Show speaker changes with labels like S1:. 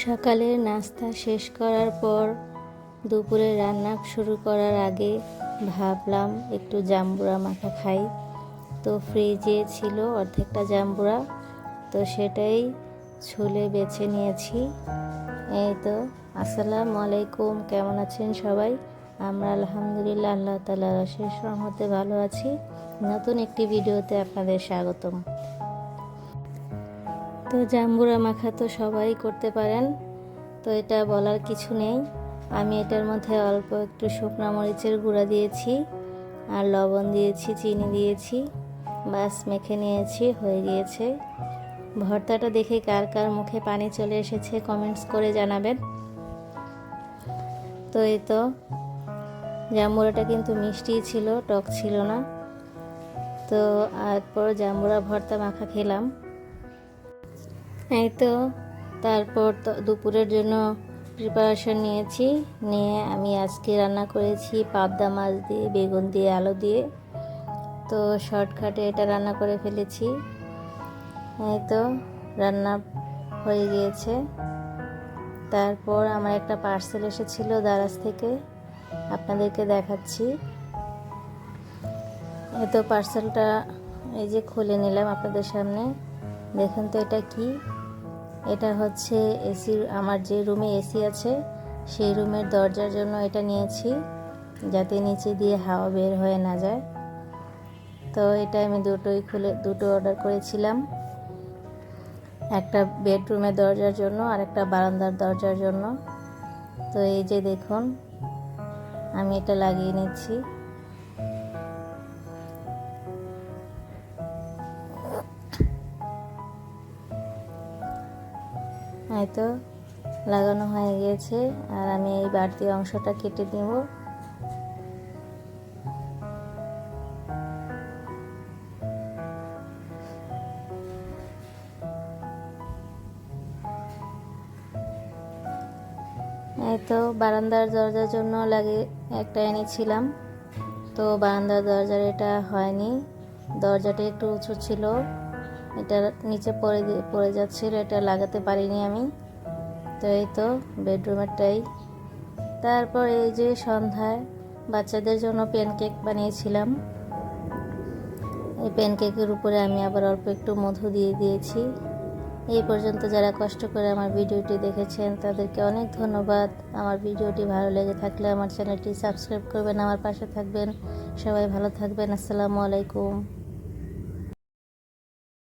S1: সকালের নাস্তা শেষ করার পর দুপুরে রান্না শুরু করার আগে ভাবলাম একটু জাম্বুরা মাখা খাই। তো ফ্রিজে ছিল অর্ধেকটা জাম্বুরা, তো সেটাই ছুলে বেছে নিয়েছি। এই তো, আসসালামু আলাইকুম, কেমন আছেন সবাই? আমরা আলহামদুলিল্লাহ আল্লাহ তাআলার অশেষ রহমতে ভালো আছি। নতুন একটি ভিডিওতে আপনাদের স্বাগতম। তো জাম্বুরা মাখা তো সবাই করতে পারেন, তো এটা বলার কিছু নেই। আমি এটার মধ্যে অল্প একটু শুকনো মরিচের গুঁড়া দিয়েছি, আর লবণ দিয়েছি, চিনি দিয়েছি, বাস মেখে নিয়েছি, হয়ে গিয়েছে। ভর্তাটা দেখে কার কার মুখে পানি চলে এসেছে কমেন্টস করে জানাবেন। তো এই তো, জাম্বুরাটা কিন্তু মিষ্টি ছিল, টক ছিল না। তো এরপর জাম্বুরা ভর্তা মাখা খেলাম। এই তো, তারপর তো দুপুরের জন্য প্রিপারেশন নিয়ে আমি আজকে রান্না করেছি পাবদা মাছ দিয়ে, বেগুন দিয়ে, আলু দিয়ে। তো শর্টকাটে এটা রান্না করে ফেলেছি। এই তো, রান্না হয়ে গিয়েছে। তারপর আমার একটা পার্সেল এসেছিল দারাজ থেকে, আপনাদেরকে দেখাচ্ছি। এই তো পার্সেলটা এই যে খুলে নিলাম আপনাদের সামনে। দেখুন তো এটা কি। এটা হচ্ছে এসি, আমার যে রুমে এসি আছে সেই রুমের দরজার জন্য এটা নিয়েছি, যাতে নিচে দিয়ে হাওয়া বের হয়ে না যায়। তো এটা আমি দুটো অর্ডার করেছিলাম, একটা বেডরুমের দরজার জন্য আর একটা বারান্দার দরজার জন্য। তো এই যে দেখুন, আমি এটা লাগিয়ে নিচ্ছি। এই তো লাগানো হয়ে গিয়েছে, আর আমি এই বাড়তি অংশটা কেটে নেব। এই তো বারান্দার দরজার জন্য একটা এনেছিলাম, তো বারান্দার দরজার এটা হয়নি, দরজাটা একটু উঁচু ছিল, এটা নিচে পড়ে যাচ্ছিল, এটা লাগাতে পারিনি আমি। তো এই তো বেডরুমেরটাই। তারপর এই যে সন্ধ্যায় বাচ্চাদের জন্য প্যানকেক বানিয়েছিলাম। এই প্যানকেকের উপরে আমি আবার অল্প একটু মধু দিয়ে দিয়েছি। এই পর্যন্ত যারা কষ্ট করে আমার ভিডিওটি দেখেছেন তাদেরকে অনেক ধন্যবাদ। আমার ভিডিওটি ভালো লেগে থাকলে আমার চ্যানেলটি সাবস্ক্রাইব করবেন, আমার পাশে থাকবেন। সবাই ভালো থাকবেন। আসসালামু আলাইকুম।